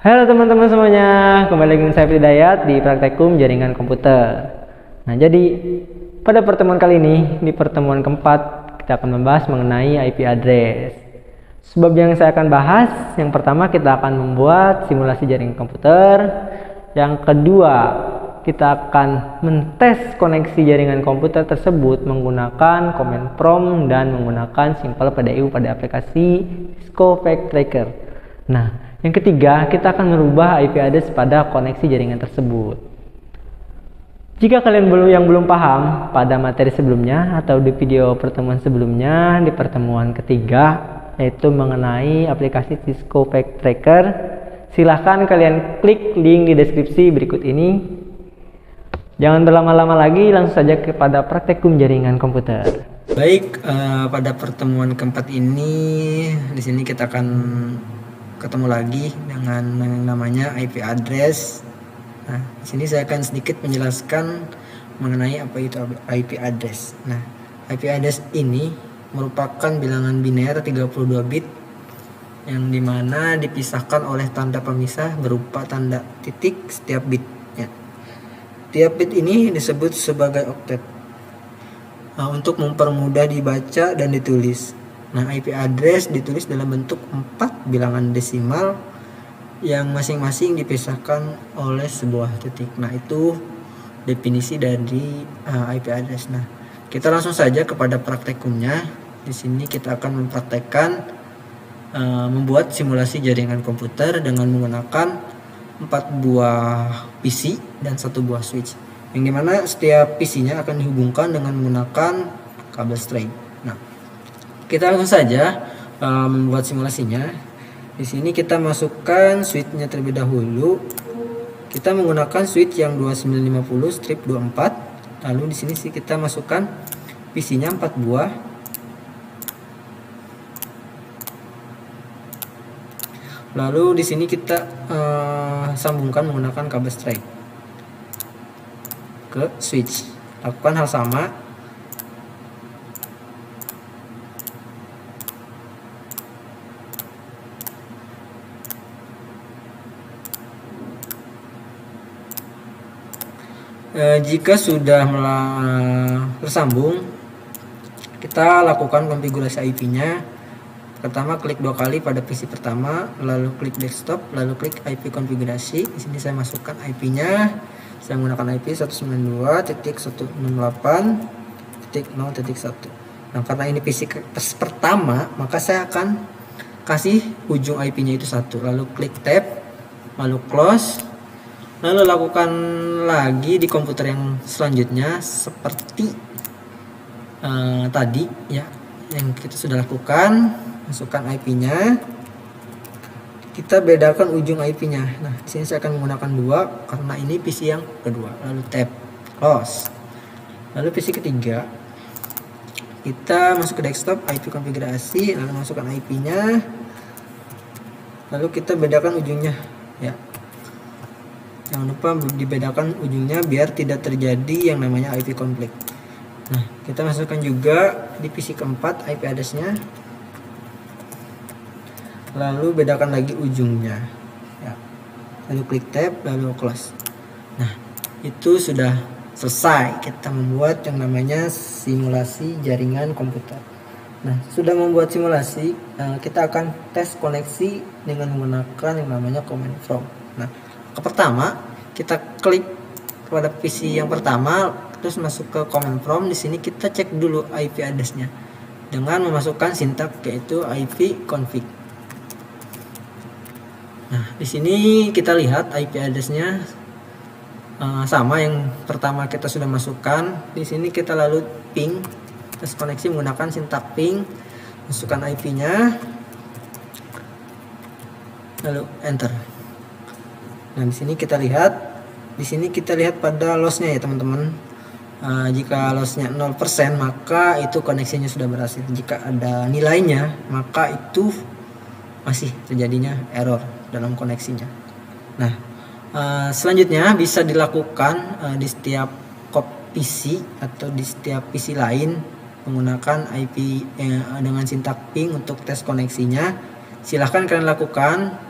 Halo teman-teman semuanya, kembali lagi dengan saya Hidayat di Praktekum Jaringan Komputer. Nah, jadi pada pertemuan kali ini, di pertemuan keempat, kita akan membahas mengenai IP address. Sebab yang saya akan bahas, yang pertama kita akan membuat simulasi jaringan komputer. Yang kedua, kita akan mentes koneksi jaringan komputer tersebut menggunakan command prompt dan menggunakan simple PDU pada aplikasi Cisco Packet Tracker. Nah, yang ketiga, kita akan merubah IP address pada koneksi jaringan tersebut. Jika kalian belum paham pada materi sebelumnya atau di video pertemuan sebelumnya, di pertemuan ketiga yaitu mengenai aplikasi Cisco Packet Tracker, silahkan kalian klik link di deskripsi berikut ini. Jangan berlama-lama lagi, langsung saja kepada praktekum jaringan komputer. Baik, pada pertemuan keempat ini, di sini kita akan ketemu lagi dengan yang namanya IP address. Nah, di sini saya akan sedikit menjelaskan mengenai apa itu IP address. Nah, IP address ini merupakan bilangan biner 32 bit yang dimana dipisahkan oleh tanda pemisah berupa tanda titik setiap bitnya. Tiap bit ini disebut sebagai oktet untuk mempermudah dibaca dan ditulis. Nah, IP address ditulis dalam bentuk 4 bilangan desimal yang masing-masing dipisahkan oleh sebuah titik. Nah, itu definisi dari IP address. Nah, kita langsung saja kepada praktekumnya. Di sini kita akan mempraktekkan membuat simulasi jaringan komputer dengan menggunakan 4 buah PC dan 1 buah switch, yang dimana setiap PC-nya akan dihubungkan dengan menggunakan kabel string. Nah, kita langsung saja membuat simulasinya. Di sini kita masukkan switch-nya terlebih dahulu. Kita menggunakan switch yang 2950/24. Lalu di sini kita masukkan PC-nya 4 buah. Lalu di sini kita sambungkan menggunakan kabel string ke switch. Lakukan hal sama. Jika sudah tersambung, kita lakukan konfigurasi IP-nya. Pertama, klik 2 kali pada PC pertama, lalu klik desktop, lalu klik IP konfigurasi. Di sini saya masukkan IP-nya. Saya menggunakan IP 192.168.0.1. Nah, karena ini PC pertama, maka saya akan kasih ujung IP-nya itu 1. Lalu klik tab, lalu close. Lalu lakukan lagi di komputer yang selanjutnya seperti tadi ya, yang kita sudah lakukan. Masukkan IP-nya, kita bedakan ujung IP-nya. Nah, di sini saya akan menggunakan 2 karena ini PC yang kedua. Lalu tab, close. Lalu PC ketiga, kita masuk ke desktop, IP konfigurasi, lalu masukkan IP-nya, lalu kita bedakan ujungnya ya. Jangan lupa dibedakan ujungnya biar tidak terjadi yang namanya IP konflik. Nah, kita masukkan juga di PC keempat IP address-nya. Lalu bedakan lagi ujungnya ya. Lalu klik tab, lalu close. Nah, itu sudah selesai kita membuat yang namanya simulasi jaringan komputer. Nah, sudah membuat simulasi, kita akan tes koneksi dengan menggunakan yang namanya command prompt. Nah, pertama kita klik pada PC yang pertama, terus masuk ke command prompt. Di sini kita cek dulu IP address-nya dengan memasukkan sintak yaitu IP config. Nah, di sini kita lihat IP address-nya sama yang pertama kita sudah masukkan. Di sini kita lalu ping, tes koneksi menggunakan sintak ping, masukkan IP-nya, lalu enter. Nah, di sini kita lihat pada loss-nya ya teman-teman. Jika loss-nya 0%, maka itu koneksinya sudah berhasil. Jika ada nilainya, maka itu masih terjadinya error dalam koneksinya. Nah, selanjutnya bisa dilakukan di setiap PC atau di setiap PC lain menggunakan IP dengan sintak ping untuk tes koneksinya. Silahkan kalian lakukan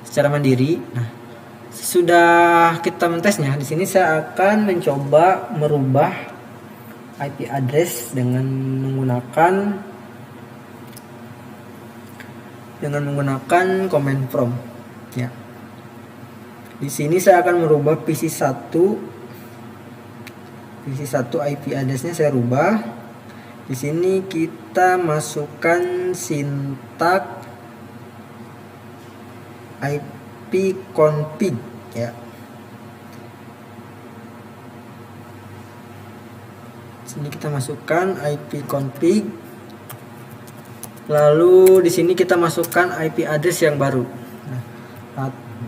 secara mandiri. Nah, sudah kita mentesnya, di sini saya akan mencoba merubah IP address dengan menggunakan command prompt ya. Di sini saya akan merubah PC1 IP address-nya saya rubah. Di sini kita masukkan sintak IP config ya. Sini kita masukkan IP config. Lalu di sini kita masukkan IP address yang baru. Nah,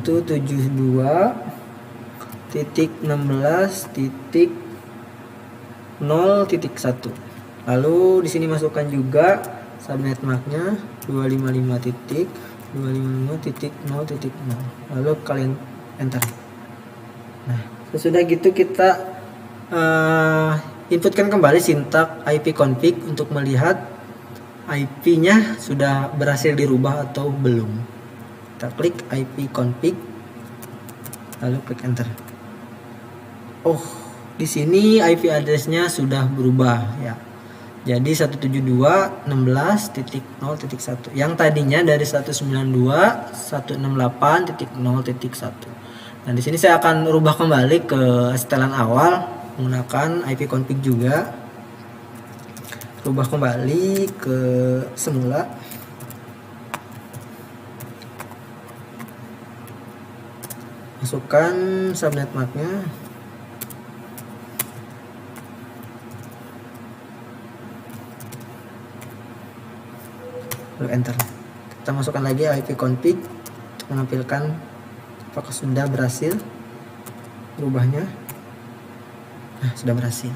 172.16.0.1. Lalu di sini masukkan juga subnet MAC-nya 255.255.0.0. Lalu kalian enter. Nah, sesudah gitu kita inputkan kembali sintak IP config untuk melihat IP-nya sudah berhasil dirubah atau belum. Kita klik IP config, lalu klik enter. Oh, di sini IP address-nya sudah berubah ya. Jadi 172.16.0.1 yang tadinya dari 192.168.0.1. Nah, di sini saya akan rubah kembali ke setelan awal menggunakan IP config juga. Rubah kembali ke semula. Masukkan subnet MAC-nya. Lalu enter. Kita masukkan lagi IP config untuk menampilkan apakah sudah berhasil berubahnya. Nah, sudah berhasil.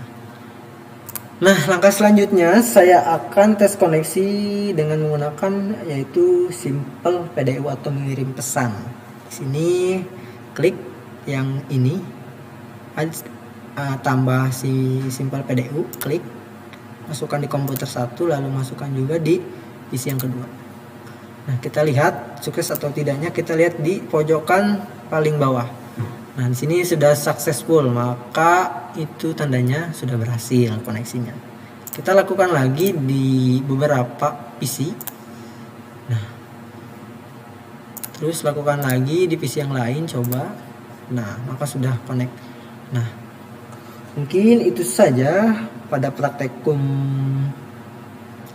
Nah, langkah selanjutnya saya akan tes koneksi dengan menggunakan yaitu simple PDU atau mengirim pesan. Di sini klik yang ini, tambah si simple PDU, klik, masukkan di komputer 1, lalu masukkan juga di PC yang kedua. Nah, kita lihat sukses atau tidaknya, kita lihat di pojokan paling bawah. Nah, di sini sudah successful, maka itu tandanya sudah berhasil koneksinya. Kita lakukan lagi di beberapa PC. Nah, terus lakukan lagi di PC yang lain, coba. Nah, maka sudah connect. Nah, mungkin itu saja pada praktekum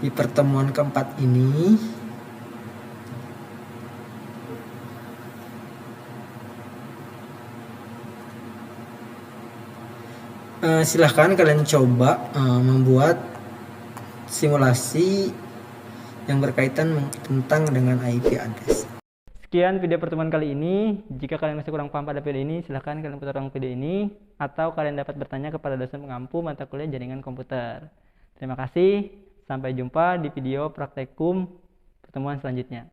di pertemuan keempat ini. Silahkan kalian coba membuat simulasi yang berkaitan tentang dengan IP address. Sekian video pertemuan kali ini. Jika kalian masih kurang paham pada video ini, silahkan kalian putar ulang video ini, atau kalian dapat bertanya kepada dosen pengampu mata kuliah jaringan komputer. Terima kasih, sampai jumpa di video praktekum pertemuan selanjutnya.